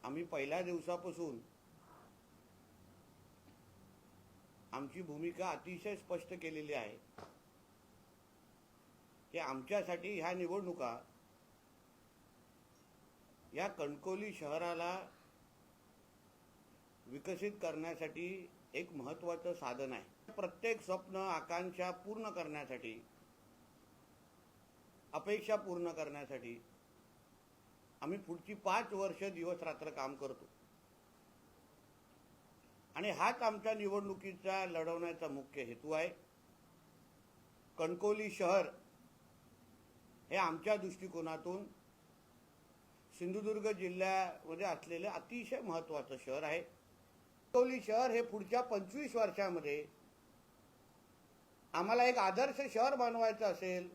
आम्ही पहिल्या दिवसापासून आमची भूमिका अतिशय स्पष्ट केलेली आहे की आमच्यासाठी ह्या निवडणुका या कणकवली शहराला विकसित करण्यासाठी एक महत्त्वाचं साधन आहे। प्रत्येक स्वप्न आकांक्षा पूर्ण करण्यासाठी, अपेक्षा पूर्ण करण्यासाठी आम्ही पुढची 5 वर्ष दिवस रात्र काम करतो आणि हाच आमच्या निवडणुकीचा लढवण्याचा मुख्य हेतू आहे। कणकवली शहर हे आमच्या दृष्टिकोनातून सिंधुदुर्ग जिल्ह्यामध्ये असलेले अतिशय महत्त्वाचं शहर आहे। कणकवली शहर हे पुढच्या 25 वर्षांमध्ये आम्हाला एक आदर्श शहर बनवायचं असेल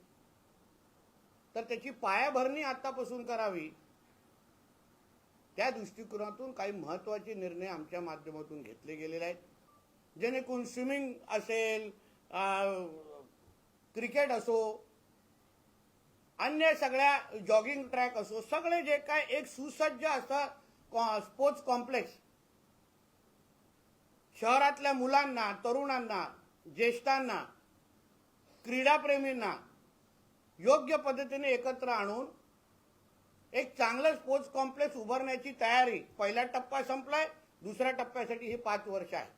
तर त्याची पायाभरणी आतापासून करावी। त्या दृष्टिकोनातून काही महत्त्वाचे निर्णय आमच्या माध्यमातून घेतले गेलेले आहेत। जेणेकरून स्विमिंग असेल, क्रिकेट असो, अन्य सगळ्या जॉगिंग ट्रॅक असो, सगळे जे काय एक सुसज्ज असं स्पोर्ट्स कॉम्प्लेक्स शहरातल्या मुलांना, तरुणांना, ज्येष्ठांना, क्रीडाप्रेमींना योग्य पद्धतीने एकत्र आणून एक चांगलं स्पोर्ट्स कॉम्प्लेक्स उभारण्याची तयारी पहिला टप्पा संपलाय, दुसऱ्या टप्प्यासाठी ही 5 वर्ष आहे।